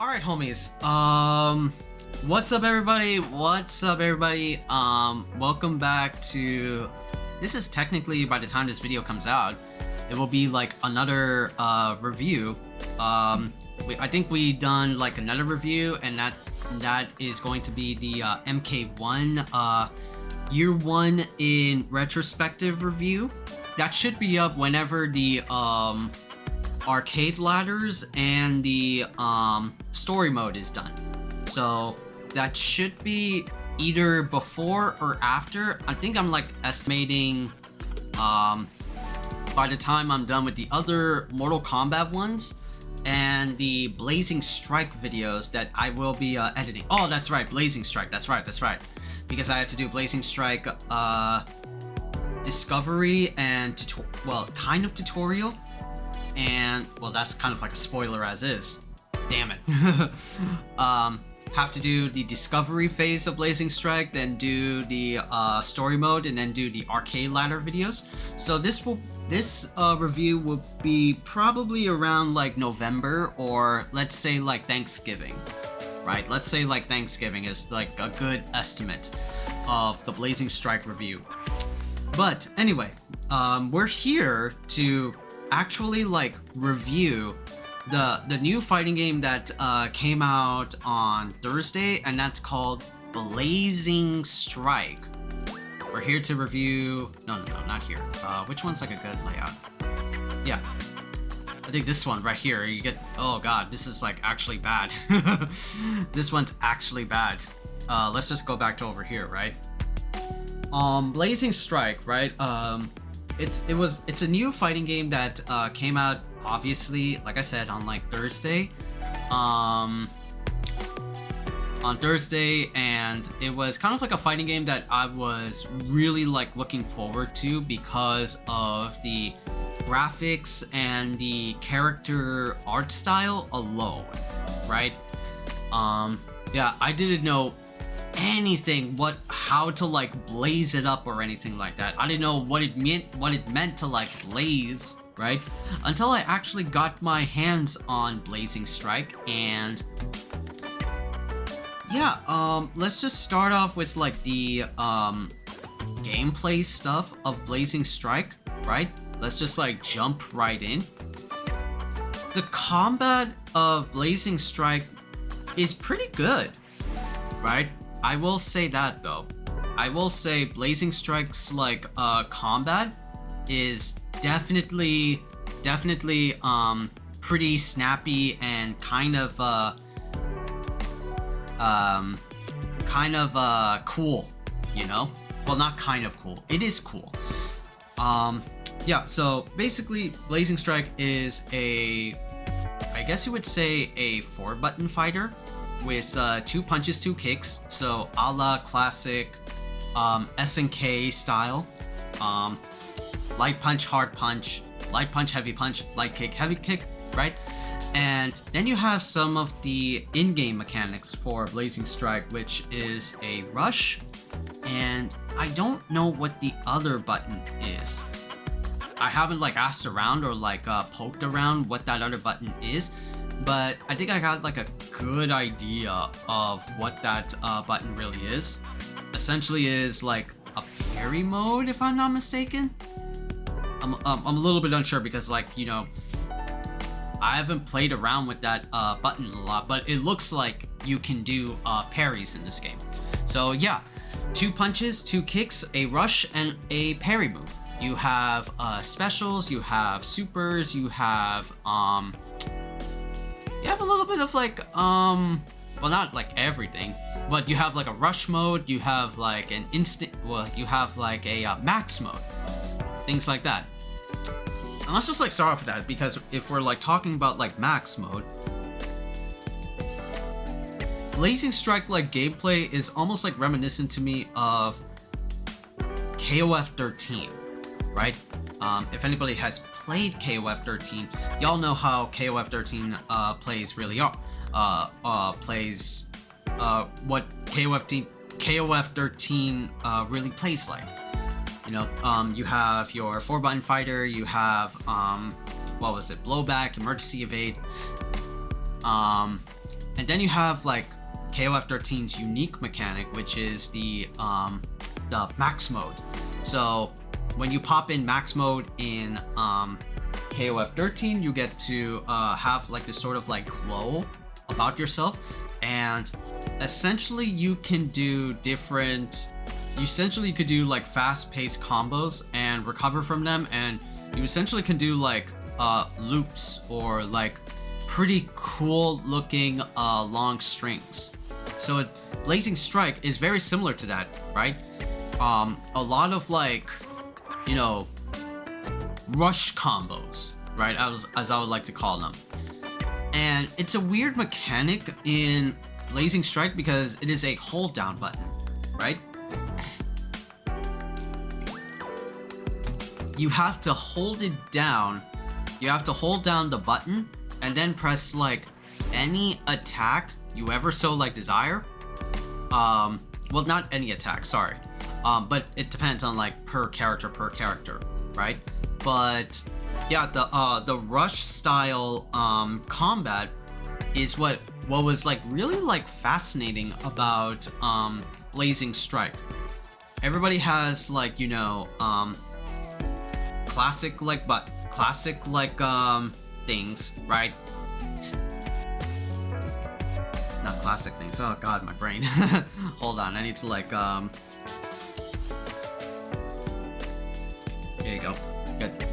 Alright, homies. What's up, everybody? Welcome back to... This is technically, by the time this video comes out, it will be like another review. I think we done like another review, and that is going to be the MK1 Year 1 in retrospective review. That should be up whenever the arcade ladders and the story mode is done. So that should be either before or after. I think I'm like estimating by the time I'm done with the other Mortal Kombat ones and the Blazing Strike videos that I will be editing. Oh, that's right, Blazing Strike. That's right. Because I had to do Blazing Strike discovery and kind of tutorial. And well, that's kind of like a spoiler as is. Damn it. Have to do the discovery phase of Blazing Strike, then do the story mode, and then do the arcade ladder videos. So this review will be probably around like November, or let's say like Thanksgiving, right? Let's say like Thanksgiving is like a good estimate of the Blazing Strike review. But anyway, we're here to actually like review the new fighting game that came out on Thursday, and that's called Blazing Strike. We're here to review... No, not here. Which one's like a good layout? Yeah, I think this one right here. You get... Oh god, this is like actually bad. This one's actually bad. Let's just go back to over here, right? Blazing Strike, right? It's a new fighting game that came out, obviously, like I said, on like Thursday. On Thursday, and it was kind of like a fighting game that I was really like looking forward to because of the graphics and the character art style alone, right? Yeah, I didn't know anything how to like blaze it up or anything like that. I didn't know what it meant to like blaze, right? Until I actually got my hands on Blazing Strike. And yeah, let's just start off with like the gameplay stuff of Blazing Strike, right? Let's just like jump right in. The combat of Blazing Strike is pretty good, right? I will say that though. I will say Blazing Strike's like combat is definitely pretty snappy and kind of cool, you know? Well, not kind of cool. It is cool. Yeah, so basically Blazing Strike is I guess you would say a 4-button fighter with 2 punches, 2 kicks, so a la classic SNK style. Light punch, hard punch, light punch, heavy punch, light kick, heavy kick, right? And then you have some of the in-game mechanics for Blazing Strike, which is a rush, and I don't know what the other button is. I haven't like asked around or like poked around what that other button is, but I think I got like a good idea of what that button really is. Essentially is like a parry mode, if I'm not mistaken. I'm a little bit unsure because, like, you know, I haven't played around with that button a lot, but it looks like you can do parries in this game. So yeah, 2 punches, 2 kicks, a rush, and a parry move. You have specials, you have supers, you have a little bit of like well, not like everything, but you have like a rush mode, you have like an you have like a max mode, things like that. And let's just like start off with that, because if we're like talking about like max mode, Blazing Strike like gameplay is almost like reminiscent to me of KOF 13, right? If anybody has played KOF 13, y'all know how KOF 13 plays really what KOF 13 really plays like. You know, you have your 4-button fighter, you have what was it, blowback, emergency evade, And then you have like KOF 13's unique mechanic, which is the max mode. So when you pop in max mode in KOF 13, you get to have like this sort of like glow about yourself, and essentially you can do different. You could do like fast-paced combos and recover from them, and you essentially can do like loops or like pretty cool looking long strings. So Blazing Strike is very similar to that, right? A lot of like, you know, rush combos, right? As I would like to call them. And it's a weird mechanic in Blazing Strike because it is a hold down button, right? You have to hold it down. You have to hold down the button and then press like any attack you ever so like desire. Well, not any attack, sorry. But it depends on like per character, right? But yeah, the rush style combat is what was like really like fascinating about Blazing Strike. Everybody has like, you know, classic things, right? Not classic things. Oh god, my brain. Hold on, I need to like there you go. Good.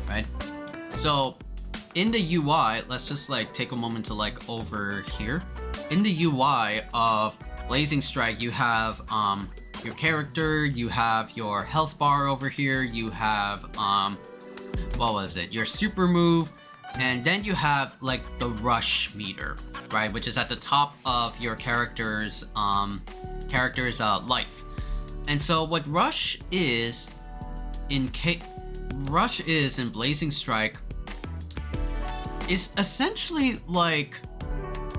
Right? So in the UI, let's just like take a moment to like over here. In the UI of Blazing Strike, you have your character, you have your health bar over here, you have what was it? Your super move, and then you have like the rush meter, right? Which is at the top of your character's life. And so what rush is in Blazing Strike is essentially like,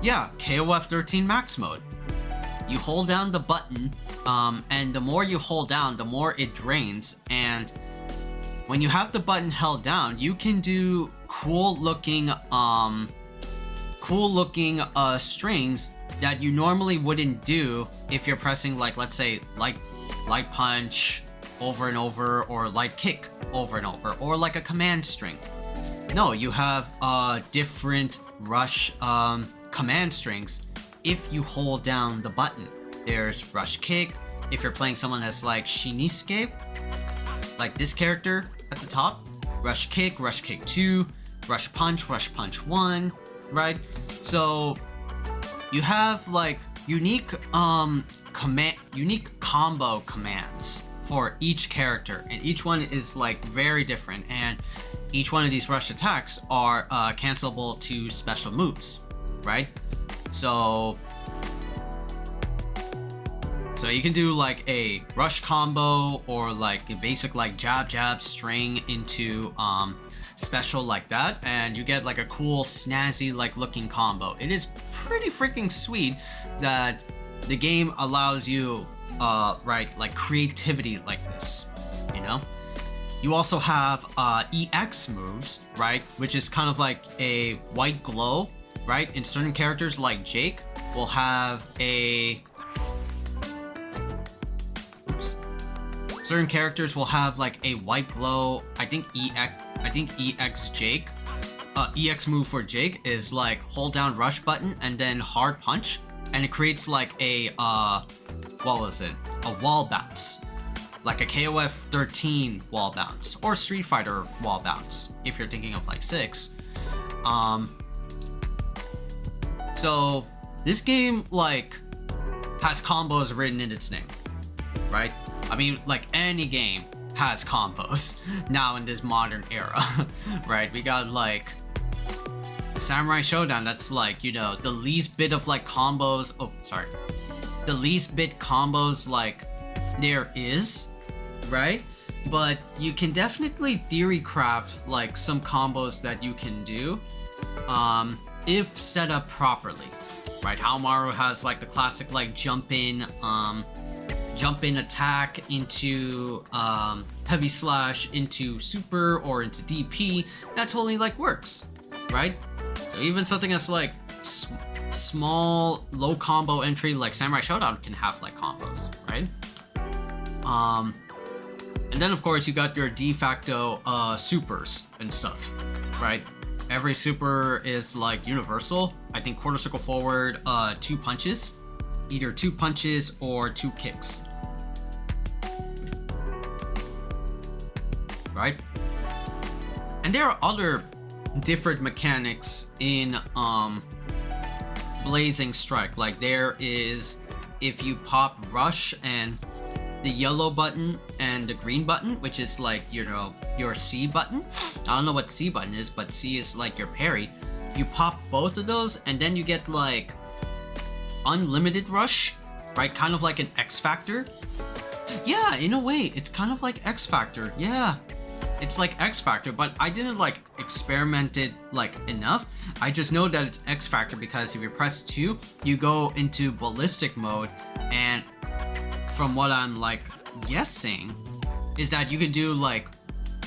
yeah, KOF 13 max mode. You hold down the button, and the more you hold down, the more it drains. And when you have the button held down, you can do cool looking strings that you normally wouldn't do if you're pressing like, let's say, light punch over and over, or light kick over and over, or like a command string. No, you have different rush command strings if you hold down the button. There's rush kick if you're playing someone that's like Shinisuke, like this character at the top. Rush kick 2, rush punch 1, right? So you have like unique combo commands for each character, and each one is like very different, and each one of these rush attacks are cancelable to special moves, right? So you can do like a rush combo, or like a basic like jab string into special like that, and you get like a cool snazzy like looking combo. It is pretty freaking sweet that the game allows you right, like creativity like this, you know? You also have EX moves, right? Which is kind of like a white glow, right? In certain characters like Jake will have a... Oops. Certain characters will have like a white glow. I think EX Jake, EX move for Jake is like hold down rush button and then hard punch, and it creates like a what was it? A wall bounce. Like a KOF 13 wall bounce, or Street Fighter wall bounce, if you're thinking of like 6. So this game like has combos written in its name, right? I mean, like any game has combos now in this modern era, right? We got like the Samurai Showdown, that's like, you know, the least bit of like combos. Oh, sorry. The least bit combos like there is, right? But you can definitely theory craft like some combos that you can do if set up properly, right? Haomaru has like the classic like jump in attack into heavy slash into super or into DP. That totally like works, right? So even something that's like small, low combo entry like Samurai Showdown can have like combos, right? And then of course you got your de facto supers and stuff, right? Every super is like universal. I think quarter circle forward, 2 punches, either 2 punches or 2 kicks, right? And there are other different mechanics in Blazing Strike. Like there is, if you pop rush and the yellow button and the green button, which is like, you know, your C button. I don't know what C button is, but C is like your parry. You pop both of those and then you get like unlimited rush, right? Kind of like an X Factor. Yeah, in a way, it's kind of like X Factor. Yeah, it's like X Factor, but I didn't like experiment it like enough. I just know that it's X Factor because if you press 2, you go into ballistic mode, and from what I'm like guessing is that you can do like,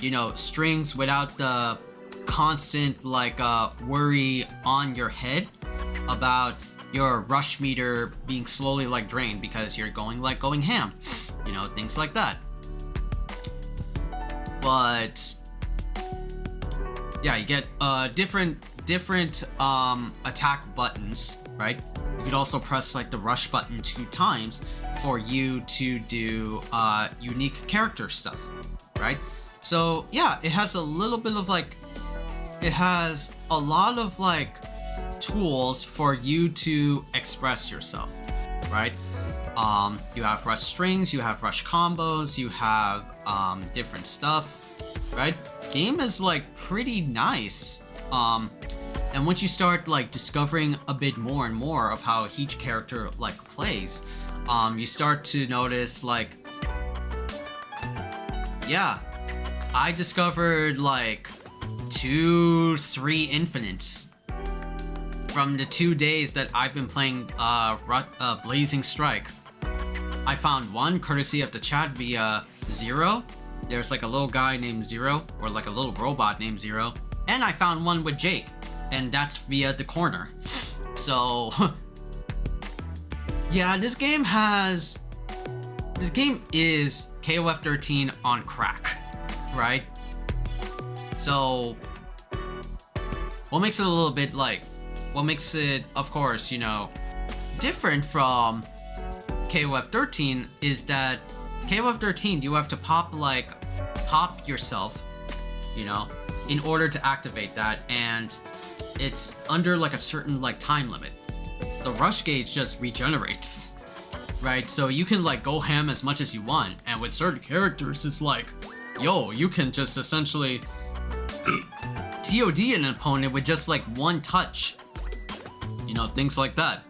you know, strings without the constant like worry on your head about your rush meter being slowly like drained because you're going ham, you know, things like that. But yeah, you get different attack buttons, right? You could also press like the rush button 2 times for you to do unique character stuff, right? So yeah, it has a little bit of like, it has a lot of like tools for you to express yourself, right? You have rush strings, you have rush combos, you have different stuff, right? Game is like pretty nice. And once you start like discovering a bit more and more of how each character like plays, you start to notice like, yeah, I discovered like 2-3 infinites from the 2 days that I've been playing Blazing Strike. I found one courtesy of the chat via Zero. There's like a little guy named Zero, or like a little robot named Zero. And I found one with Jake, and that's via the corner. So yeah, this game is KOF 13 on crack, right? So what makes it a little bit like, what makes it, of course, you know, different from KOF 13 is that KOF 13, you have to pop yourself, you know, in order to activate that, and it's under like a certain like time limit. The rush gauge just regenerates, right? So you can like go ham as much as you want, and with certain characters it's like, yo, you can just essentially TOD an opponent with just like one touch, you know, things like that.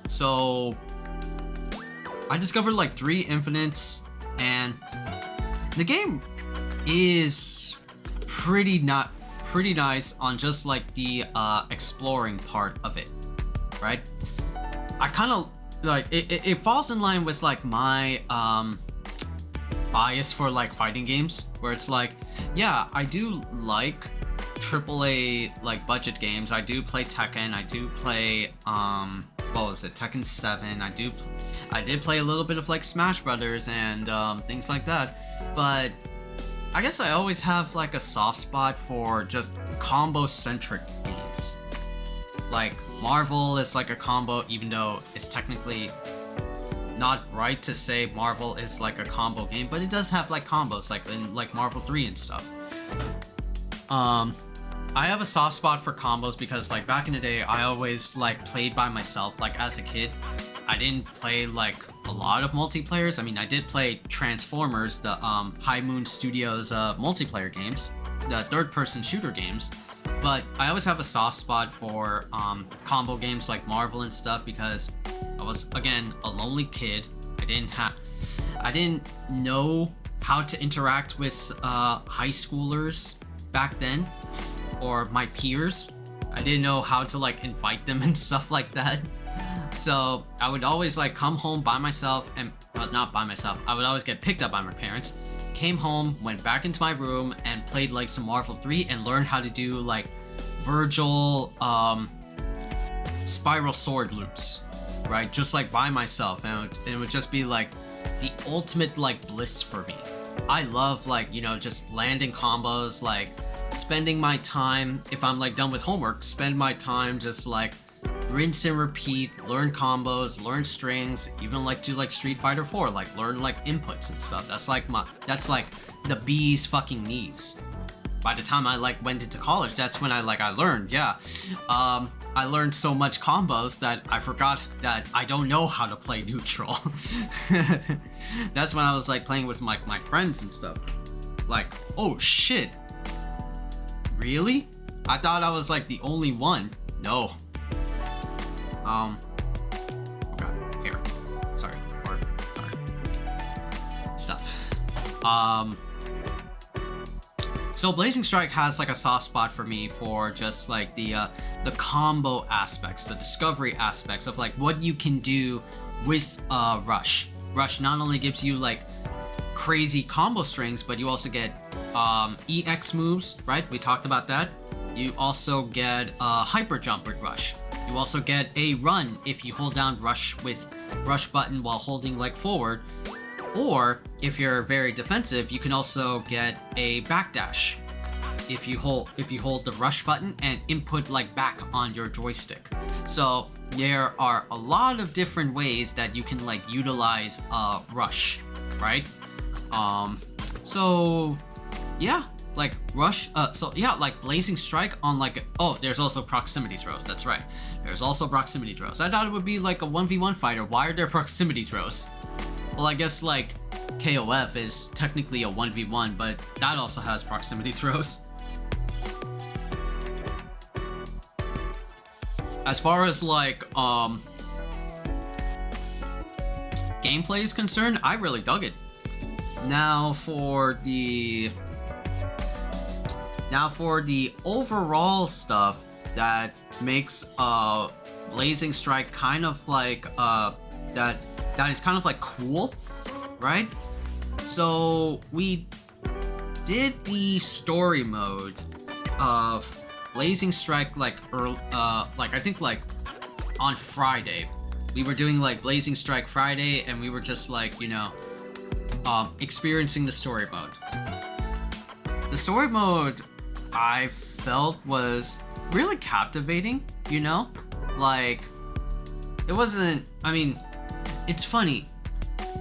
So I discovered like 3 infinites, and the game is pretty nice on just like the exploring part of it, right? I kind of like it falls in line with like my bias for like fighting games, where it's like, yeah, I do like AAA like budget games. I do play Tekken, I do play what was it, Tekken 7. I did play a little bit of like Smash Brothers and things like that, but I guess I always have like a soft spot for just combo-centric games. Like Marvel is like a combo, even though it's technically not right to say Marvel is like a combo game, but it does have like combos, like in like Marvel 3 and stuff. I have a soft spot for combos because like back in the day, I always like played by myself. Like as a kid, I didn't play like a lot of multiplayers. I mean, I did play Transformers, the High Moon Studios multiplayer games, the third-person shooter games, but I always have a soft spot for combo games like Marvel and stuff because I was, again, a lonely kid. I didn't know how to interact with high schoolers back then, or my peers. I didn't know how to like invite them and stuff like that. So I would always like come home by myself, and well, not by myself, I would always get picked up by my parents, came home, went back into my room and played like some Marvel 3 and learned how to do like Virgil spiral sword loops, right? Just like by myself, and it would just be like the ultimate like bliss for me. I love like, you know, just landing combos, like spending my time, if I'm like done with homework, spend my time just like rinse and repeat, learn combos, learn strings, even like do like Street Fighter 4, like learn like inputs and stuff. That's like the bee's fucking knees. By the time I like went into college, that's when I learned, yeah. I learned so much combos that I forgot that I don't know how to play neutral. That's when I was like playing with my friends and stuff. Like, oh shit. Really? I thought I was like the only one. No. Okay, here. Sorry. Stuff. So Blazing Strike has like a soft spot for me for just like the combo aspects, the discovery aspects of like what you can do with Rush. Rush not only gives you like crazy combo strings, but you also get EX moves, right? We talked about that. You also get hyper jump with Rush. You also get a run if you hold down Rush with Rush button while holding like forward. Or if you're very defensive, you can also get a backdash if you hold the Rush button and input like back on your joystick. So there are a lot of different ways that you can like utilize Rush, right? So yeah, like Rush. So yeah, like Blazing Strike on like, oh, there's also proximity throws. That's right. There's also proximity throws. I thought it would be like a 1v1 fighter. Why are there proximity throws? Well, I guess like KOF is technically a 1v1, but that also has proximity throws. As far as like gameplay is concerned, I really dug it. Now for the overall stuff that makes Blazing Strike kind of like that is kind of like cool, right? So we did the story mode of Blazing Strike like I think like on Friday. We were doing like Blazing Strike Friday, and we were just like, you know, experiencing the story mode. The story mode I felt was really captivating, you know? Like, it wasn't, I mean, it's funny.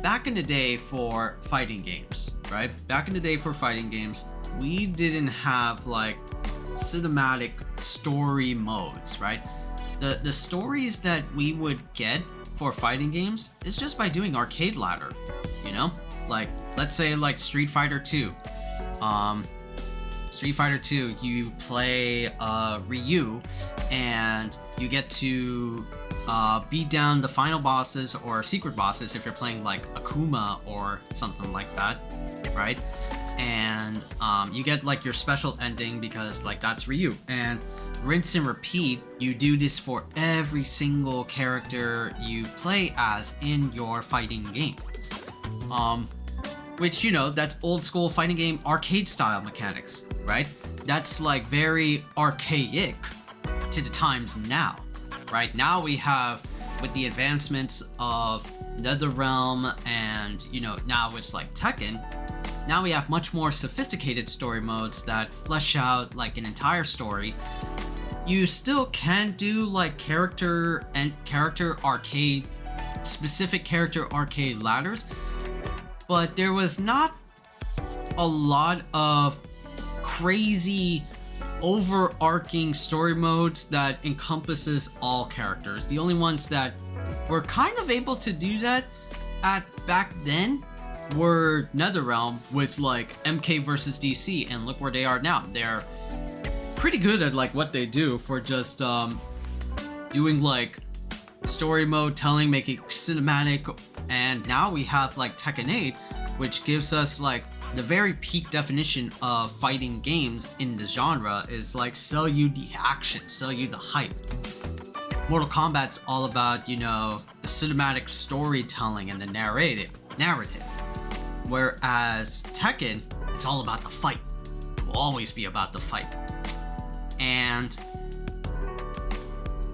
Back in the day for fighting games, right? Back in the day for fighting games, we didn't have like cinematic story modes, right? The stories that we would get for fighting games is just by doing arcade ladder, you know? Like, let's say like Street Fighter 2. Street Fighter 2, you play Ryu, and you get to beat down the final bosses or secret bosses if you're playing like Akuma or something like that, right? And you get like your special ending because like that's Ryu. And rinse and repeat, you do this for every single character you play as in your fighting game. Which, you know, that's old school fighting game arcade style mechanics, right? That's like very archaic to the times now, right? Now we have, with the advancements of NetherRealm and, you know, now it's like Tekken, now we have much more sophisticated story modes that flesh out like an entire story. You still can do like character arcade, specific character arcade ladders, but there was not a lot of crazy overarching story modes that encompasses all characters. The only ones that were kind of able to do that at back then were NetherRealm with like MK versus DC, and look where they are now. They're pretty good at like what they do for just doing like story mode telling, making cinematic. And now we have like Tekken 8, which gives us like the very peak definition of fighting games in the genre, is like sell you the action, sell you the hype. Mortal Kombat's all about, you know, the cinematic storytelling and the narrative. Whereas Tekken, it's all about the fight. It will always be about the fight. And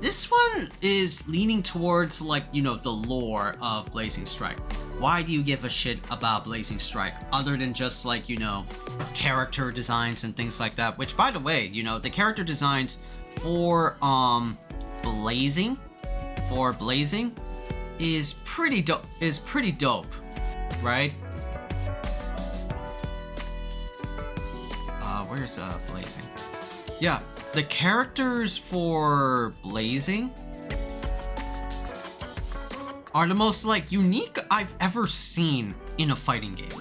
this one is leaning towards, like, you know, the lore of Blazing Strike. Why do you give a shit about Blazing Strike other than just, like, you know, character designs and things like that? Which, by the way, you know, the character designs for Blazing is pretty dope, right? Where's Blazing? Yeah, the characters for Blazing are the most, like, unique I've ever seen in a fighting game,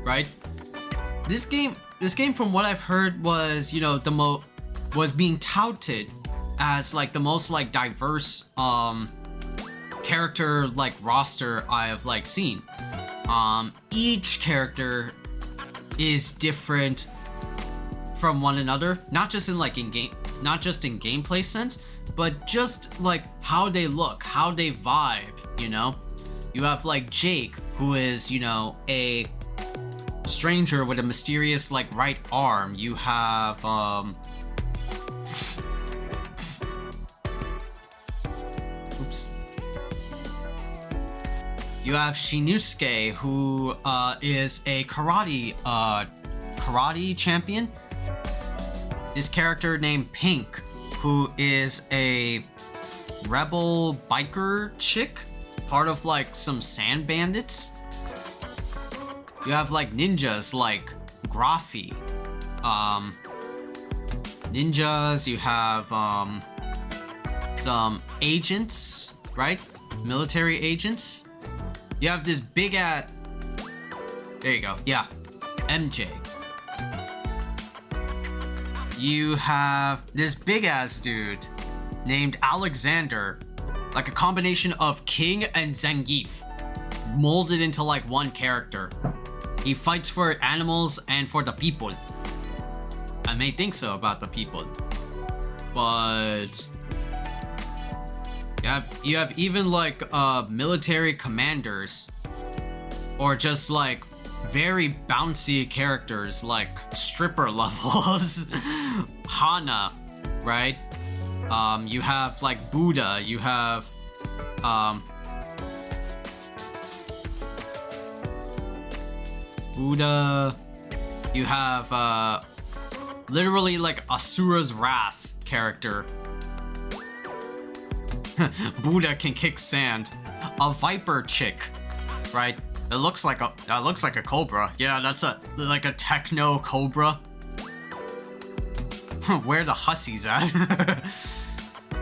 right? This game from what I've heard was, you know, was being touted as, like, the most, like, diverse character, like, roster I have, like, seen. Each character is different from one another, not just in, like, not just in gameplay sense, but just, like, how they look, how they vibe, you know? You have, like, Jake, who is, you know, a stranger with a mysterious, like, right arm. You have oops. You have Shinosuke, who is a karate champion. This character named Pink, who is a rebel biker chick, part of, like, some sand bandits. You have, like, ninjas like Graphi. Ninjas, you have some agents, right? Military agents. You have this big ass. There you go. Yeah, MJ. You have this big ass dude named Alexander, like a combination of King and Zangief molded into, like, one character. He fights for animals and for the people. I may think so about the people, but you have even, like, military commanders, or just, like, very bouncy characters like stripper levels. Hana, right? You have, like, Buddha. You have Buddha. You have literally, like, Asura's Wrath character. Buddha can kick sand. A viper chick, right? That looks like a cobra. Yeah, that's like a techno cobra. Where the hussies at?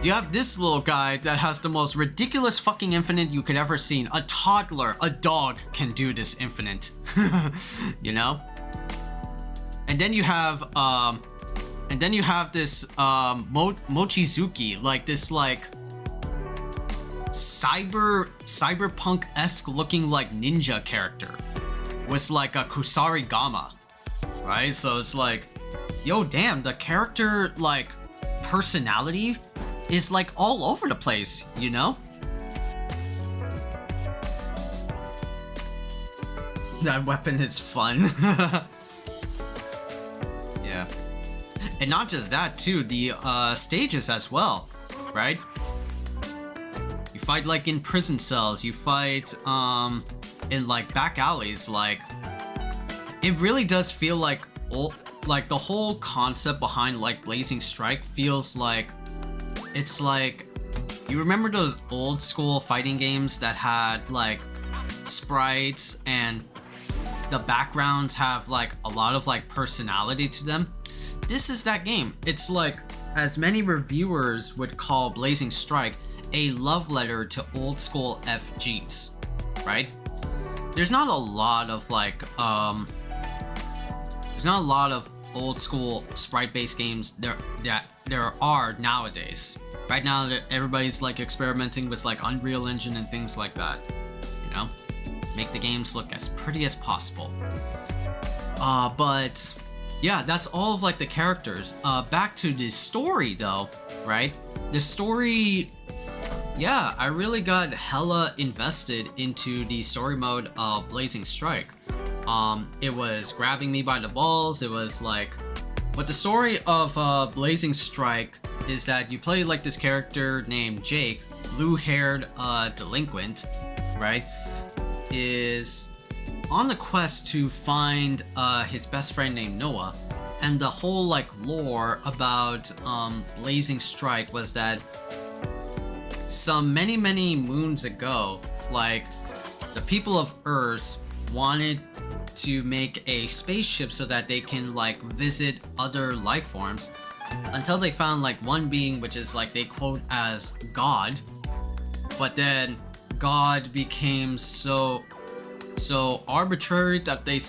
You have this little guy that has the most ridiculous fucking infinite you could ever seen. A toddler, a dog can do this infinite. You know? And then you have this Mochizuki, like this, like, cyberpunk-esque looking, like, ninja character with, like, a Kusarigama, right? So it's like, yo, damn, the character, like, personality is, like, all over the place, you know? That weapon is fun. Yeah. And not just that, too, the stages as well, right? You fight, like, in prison cells, you fight in, like, back alleys. Like, it really does feel like the whole concept behind, like, Blazing Strike feels like it's like, you remember those old school fighting games that had, like, sprites and the backgrounds have, like, a lot of, like, personality to them? This is that game. It's like, as many reviewers would call Blazing Strike, a love letter to old school FGs, right? There's not a lot of, like, there's not a lot of old school sprite-based games there are nowadays. Right now, everybody's, like, experimenting with, like, Unreal Engine and things like that, you know? Make the games look as pretty as possible. But yeah, that's all of, like, the characters. Back to the story, though, right? The story, yeah, I really got hella invested into the story mode of Blazing Strike. It was grabbing me by the balls. It was like, but the story of Blazing Strike is that you play like this character named Jake, blue-haired delinquent, right? Is on the quest to find his best friend named Noah, and the whole like lore about Blazing Strike was that some many moons ago, like the people of Earth wanted to make a spaceship so that they can like visit other life forms, until they found like one being which is like they quote as God, but then God became so arbitrary that he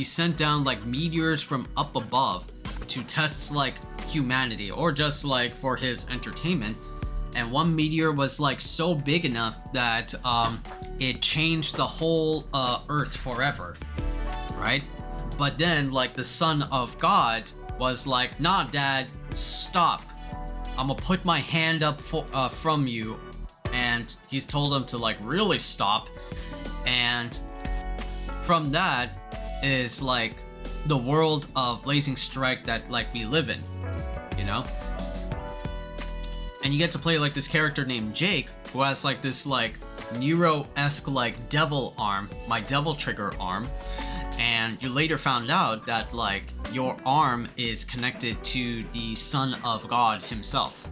sent down like meteors from up above to test like humanity, or just like for his entertainment. And one meteor was like so big enough that it changed the whole Earth forever, right? But then like the son of God was like, nah dad, stop, I'm gonna put my hand up from you. And he's told him to like really stop. And from that is like the world of Blazing Strike that like we live in, you know? And you get to play like this character named Jake, who has like this like Nero-esque like devil arm, my devil trigger arm. And you later found out that like your arm is connected to the son of God himself.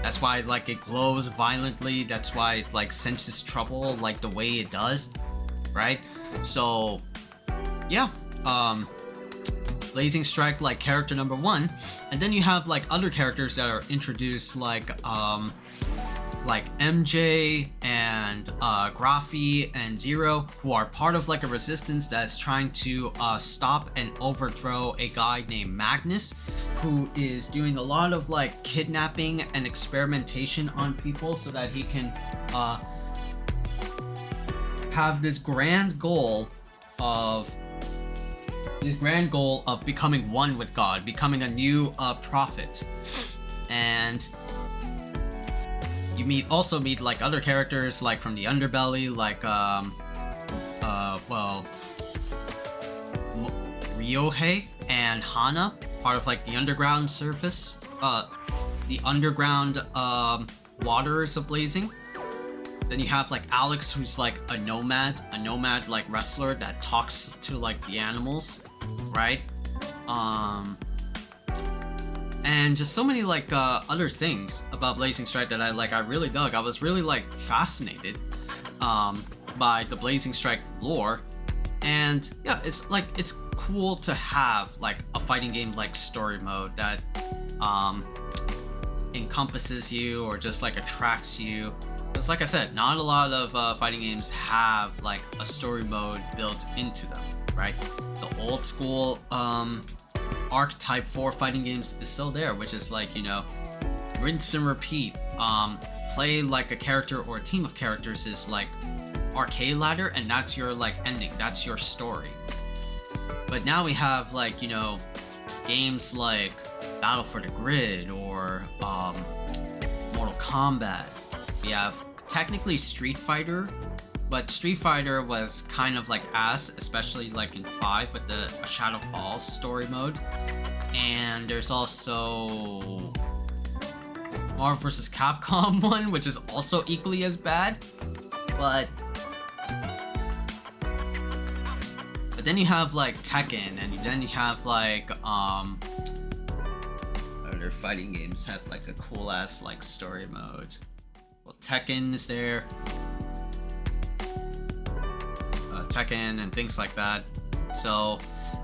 That's why like it glows violently. That's why it like senses trouble like the way it does, right? So yeah, Blazing Strike like character number 1, and then you have like other characters that are introduced like MJ and Graphy and Zero, who are part of like a resistance that's trying to stop and overthrow a guy named Magnus, who is doing a lot of like kidnapping and experimentation on people so that he can have this grand goal of becoming one with God, becoming a new prophet. And you also meet like other characters like from the underbelly, like Ryohei and Hana, part of like the underground surface, the underground waters of Blazing. Then you have like Alex, who's like a nomad like wrestler that talks to like the animals, right? And just so many like other things about Blazing Strike that I really dug. I was really like fascinated by the Blazing Strike lore. And yeah, it's cool to have like a fighting game like story mode that encompasses you or just like attracts you. Because like I said, not a lot of fighting games have like a story mode built into them, right? The old school archetype for fighting games is still there, which is like, you know, rinse and repeat. Play like a character or a team of characters is like arcade ladder, and that's your like ending, that's your story. But now we have like, you know, games like Battle for the Grid or Mortal Kombat. We have technically Street Fighter, but Street Fighter was kind of like ass, especially like in 5 with the Shadow Falls story mode. And there's also Marvel vs. Capcom 1, which is also equally as bad. But then you have like Tekken, and then you have like other fighting games had like a cool ass like story mode. Well, Tekken is there, Tekken and things like that. So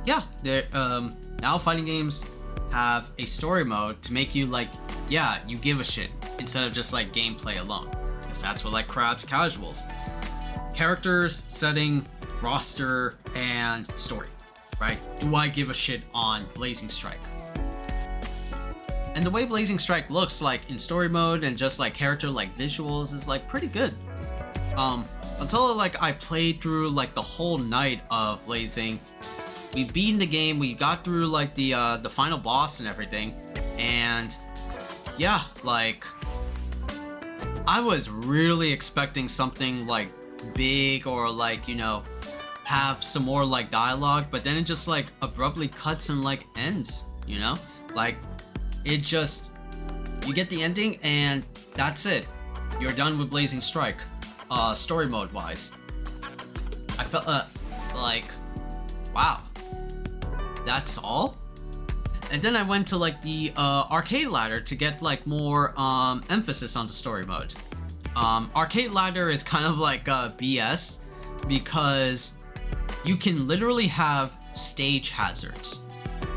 yeah, there now fighting games have a story mode to make you like, yeah, you give a shit instead of just like gameplay alone, because that's what like grabs casuals. Characters, setting, roster, and story, right? Do I give a shit on Blazing Strike? And the way Blazing Strike looks like in story mode and just like character like visuals is like pretty good. Until like I played through like the whole night of Blazing. We beat the game, we got through like the final boss and everything, and yeah, like I was really expecting something like big or like, you know, have some more like dialogue, but then it just like abruptly cuts and like ends, you know? Like it just You get the ending, and that's it. You're done with Blazing Strike. Story mode wise, I felt like, wow, that's all. And then I went to like the arcade ladder to get like more emphasis on the story mode. Arcade ladder is kind of like BS because you can literally have stage hazards,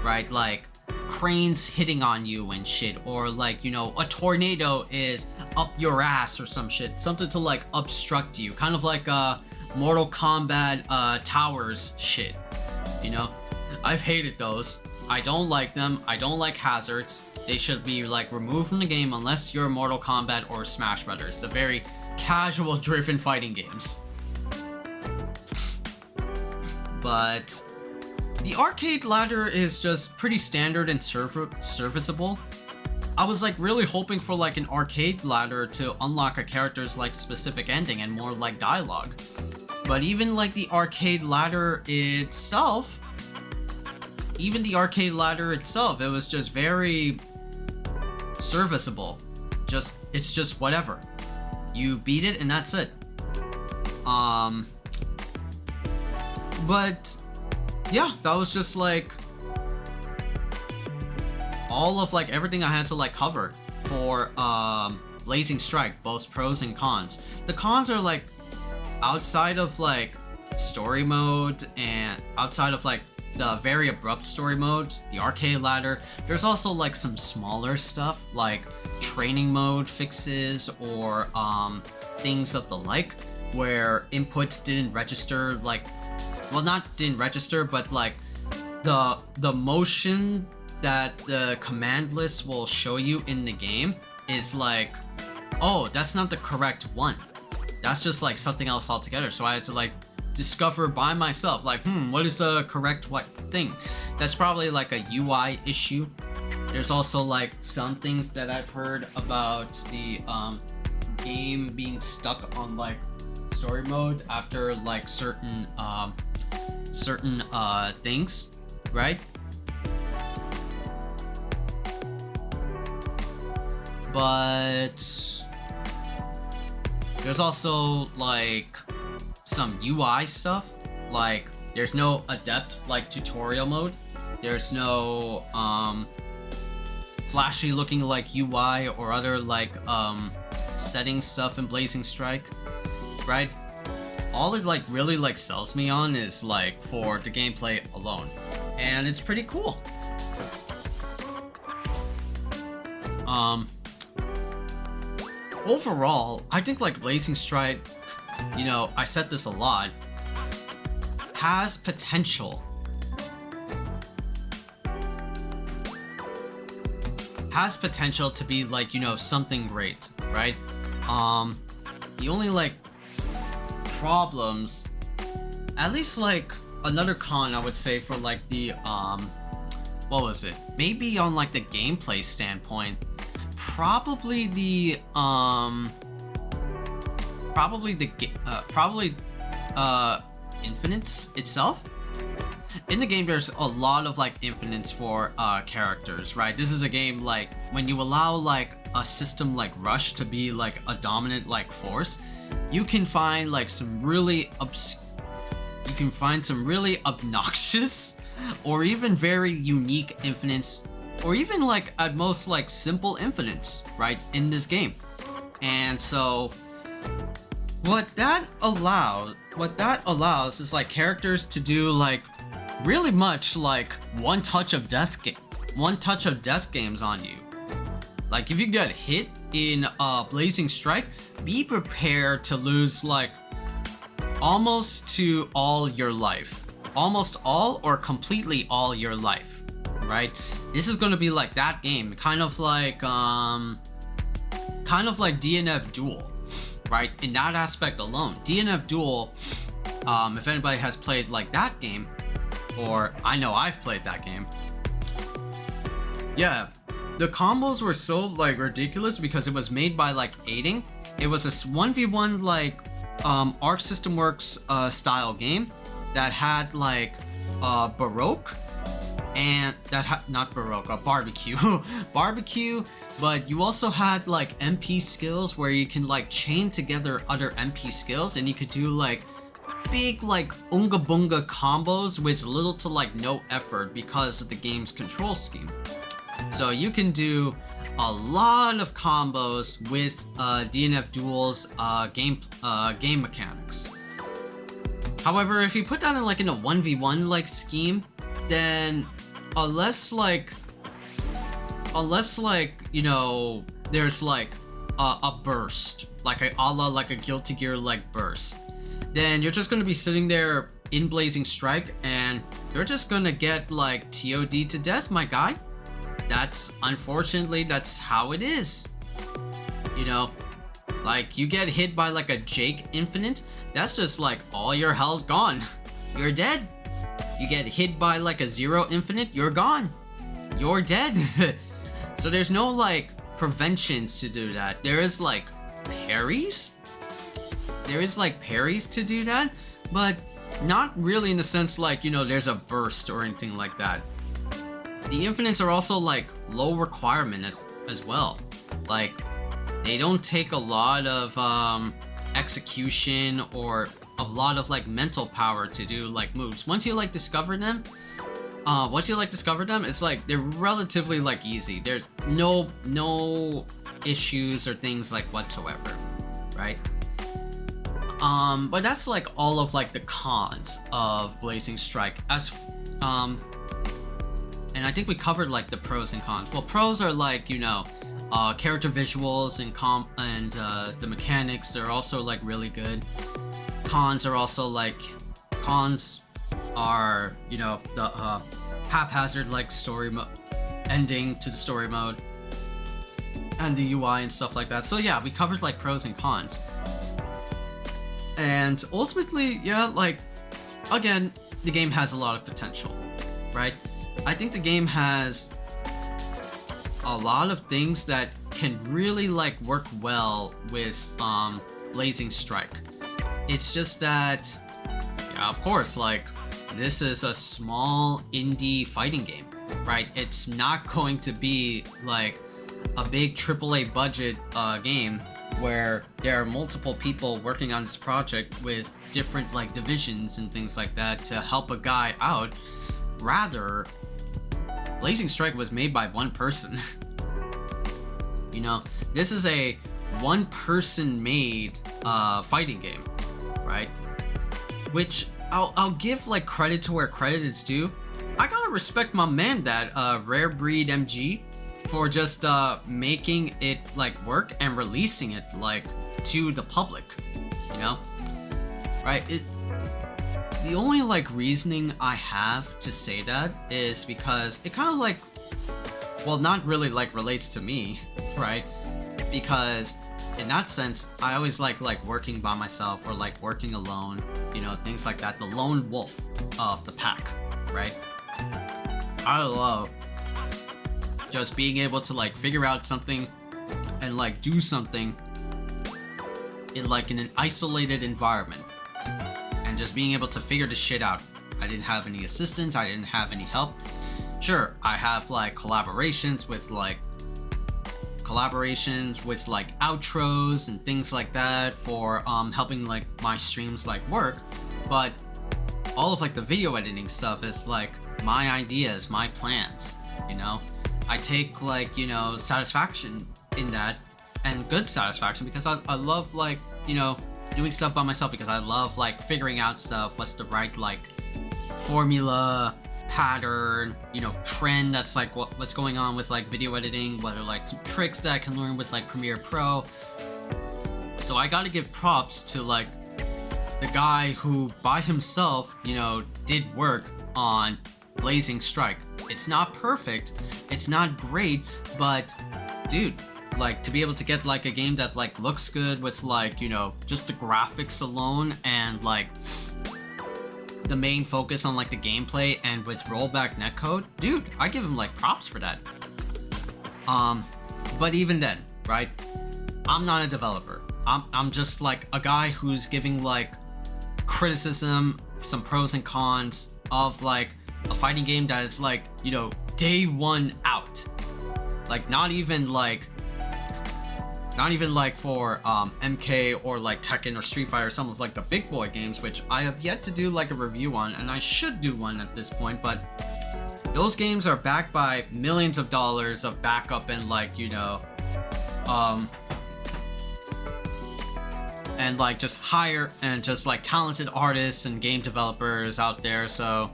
right? Like cranes hitting on you and shit, or like, you know, a tornado is up your ass or some shit, something to like obstruct you, kind of like Mortal Kombat towers shit, you know. I've hated those. I don't like them. I don't like hazards. They should be like removed from the game unless you're Mortal Kombat or Smash Brothers, the very casual driven fighting games. But the arcade ladder is just pretty standard and serviceable. I was like really hoping for like an arcade ladder to unlock a character's like specific ending and more like dialogue. But even like the arcade ladder itself, it was just very serviceable. It's just whatever. You beat it and that's it. But yeah, that was just like all of like everything I had to like cover for Blazing Strike, both pros and cons. The cons are like outside of like story mode and outside of like the very abrupt story mode, the arcade ladder, there's also like some smaller stuff like training mode fixes or things of the like where inputs didn't register, like, well, not didn't register, but like the motion that the command list will show you in the game is like, oh, that's not the correct one. That's just like something else altogether. So I had to like discover by myself, like, what is the correct what thing? That's probably like a UI issue. There's also like some things that I've heard about the game being stuck on like story mode after like certain things, right? But there's also like some UI stuff, like there's no adept like tutorial mode, there's no flashy looking like UI or other like setting stuff in Blazing Strike, right? All it like really like sells me on is like for the gameplay alone, and it's pretty cool. Overall, I think like Blazing Strike, you know, I said this a lot, has potential. Has potential to be like, you know, something great, right? The only like problems, at least like another con I would say for like the what was it? Maybe on like the gameplay standpoint, probably infinites itself. In the game, there's a lot of like infinites for characters, right? This is a game like when you allow like a system like Rush to be like a dominant like force, you can find like some really obnoxious or even very unique infinites, or even like at most like simple infinites, right, in this game. And so what that allows is like characters to do like really much like one touch of death games on you. Like if you get hit in Blazing Strike, be prepared to lose like almost to all your life, almost all or completely all your life, right? This is going to be like that game, kind of like DNF Duel, right? In that aspect alone, DNF Duel, if anybody has played like that game, or I know I've played that game, yeah, the combos were so like ridiculous because it was made by like aiding. It was a 1v1 like Arc System Works style game that had like Baroque and that not Baroka, barbecue, barbecue. But you also had like MP skills where you can like chain together other MP skills, and you could do like big like unga bunga combos with little to like no effort because of the game's control scheme. So you can do a lot of combos with DNF Duel's game mechanics. However, if you put that in like in a 1v1 like scheme, then unless like you know there's like a burst, like a la like a Guilty Gear like burst, then you're just gonna be sitting there in Blazing Strike and you're just gonna get like TOD to death, my guy. Unfortunately, that's how it is. You know, like you get hit by like a Jake Infinite, that's just like all your hell's gone. You're dead. You get hit by like a Zero Infinite, you're gone. You're dead. So there's no like preventions to do that. There is like parries. There is like parries to do that, but not really in the sense like, you know, there's a burst or anything like that. The infinites are also like low requirement as well. Like they don't take a lot of execution or a lot of like mental power to do like moves. Once you like discover them, it's like they're relatively like easy. There's no issues or things like whatsoever, right? But that's like all of like the cons of Blazing Strike. And I think we covered like the pros and cons. Well, pros are like, you know, character visuals and the mechanics. They're also like really good. Cons are also like, cons are, you know, the haphazard like story ending to the story mode and the UI and stuff like that. So yeah, we covered like pros and cons. And ultimately, yeah, like again, the game has a lot of potential, right? I think the game has a lot of things that can really like work well with Blazing Strike. It's just that, yeah, of course, like this is a small indie fighting game, right? It's not going to be like a big AAA budget game where there are multiple people working on this project with different like divisions and things like that to help a guy out. Rather, Blazing Strike was made by one person. You know, this is a one-person made fighting game, right? Which I'll give like credit to where credit is due. I gotta respect my man, that RareBreedMG, for just making it like work and releasing it like to the public, you know, right? The only like reasoning I have to say that is because it kind of like, well, not really like relates to me, right? Because in that sense, I always like working by myself or like working alone, you know, things like that. The lone wolf of the pack, right? I love just being able to like figure out something and like do something in like in an isolated environment. And just being able to figure the shit out. I didn't have any assistance, I didn't have any help. Sure, I have like collaborations with outros and things like that for helping like my streams like work, but all of like the video editing stuff is like my ideas, my plans, you know. I take like, you know, satisfaction in that, and good satisfaction, because I love like, you know, doing stuff by myself, because I love like figuring out stuff, what's the right like formula, pattern, you know, trend that's like what's going on with like video editing, what are like some tricks that I can learn with like Premiere Pro. So I gotta give props to like the guy who by himself, you know, did work on Blazing Strike. It's not perfect, it's not great, but dude, like to be able to get like a game that like looks good with like, you know, just the graphics alone and like the main focus on like the gameplay and with rollback netcode, dude, I give him like props for that. But even then, right, I'm not a developer. I'm just like a guy who's giving like criticism, some pros and cons of like a fighting game that is like, you know, day one out. Like not even like for MK or like Tekken or Street Fighter, some of like the big boy games, which I have yet to do like a review on, and I should do one at this point, but those games are backed by millions of dollars of backup and like, you know, and like just hire and just like talented artists and game developers out there. So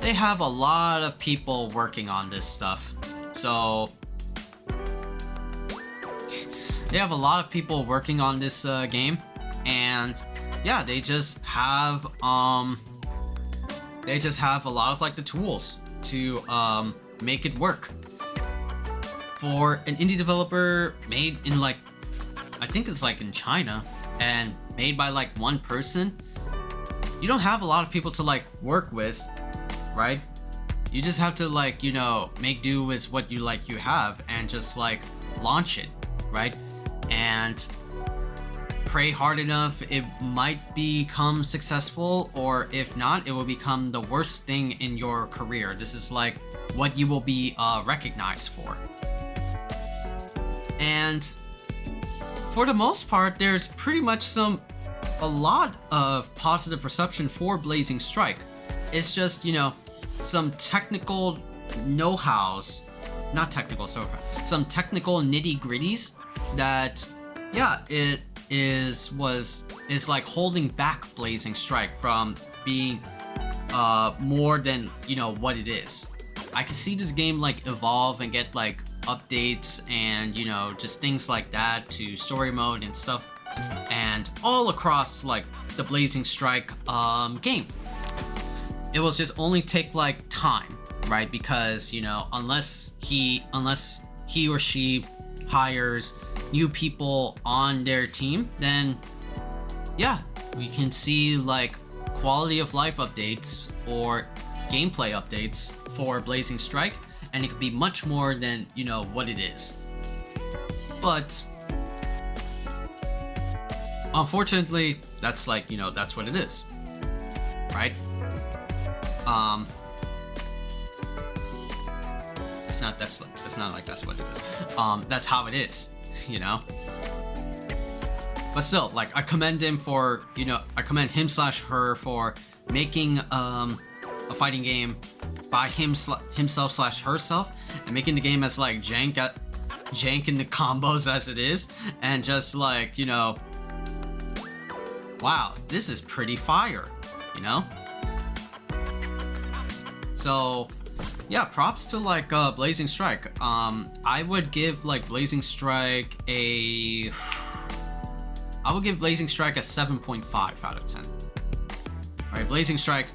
they have a lot of people working on this stuff. So they have a lot of people working on this game, and yeah, they just have a lot of like the tools to make it work. For an indie developer made in like, I think it's like in China, and made by like one person, you don't have a lot of people to like work with, right? You just have to like, you know, make do with what you have and just like launch it, right? And pray hard enough, it might become successful, or if not, it will become the worst thing in your career. This is like what you will be recognized for. And for the most part, there's pretty much a lot of positive reception for Blazing Strike. It's just, you know, some technical know-hows, not technical, so some technical nitty-gritties that, yeah, it is like holding back Blazing Strike from being more than, you know, what it is. I can see this game like evolve and get like updates and, you know, just things like that to story mode and stuff, and all across like the Blazing Strike game. It will just only take like time, right? Because, you know, unless he or she hires new people on their team, then yeah, we can see like quality of life updates or gameplay updates for Blazing Strike, and it could be much more than, you know, what it is. But unfortunately, that's like, you know, that's what it is, right? It's not like that's what it is. That's how it is, you know. But still, like, I commend him for, you know, I commend him/her for making a fighting game by himself/herself, and making the game as like jank in the combos as it is, and just like, you know, wow, this is pretty fire, you know. So yeah, props to like Blazing Strike. I would give like Blazing Strike a 7.5 out of 10. Right, Blazing Strike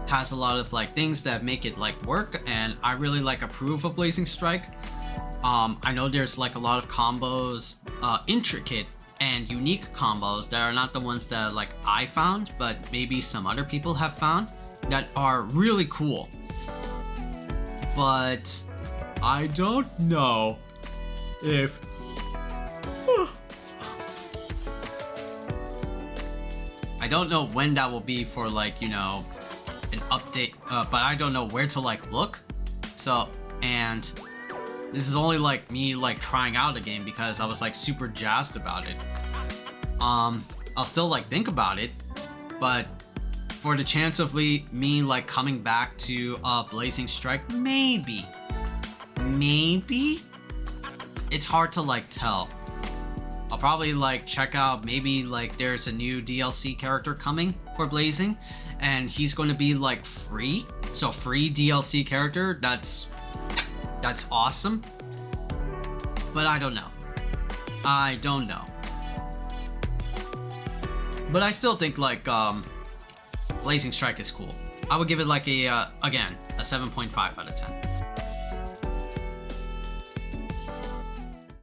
has a lot of like things that make it like work, and I really like approve of Blazing Strike. I know there's like a lot of combos, intricate and unique combos that are not the ones that like I found, but maybe some other people have found that are really cool. But I don't know if I don't know when that will be for like, you know, an update, but I don't know where to like look. So, and this is only like me like trying out a game because I was like super jazzed about it. I'll still like think about it, but for the chance of me like coming back to Blazing Strike, maybe it's hard to like tell. I'll probably like check out, maybe like there's a new DLC character coming for Blazing, and he's going to be like free. So free DLC character, that's awesome. But I don't know. But I still think like Blazing Strike is cool. I would give it like again, a 7.5 out of 10.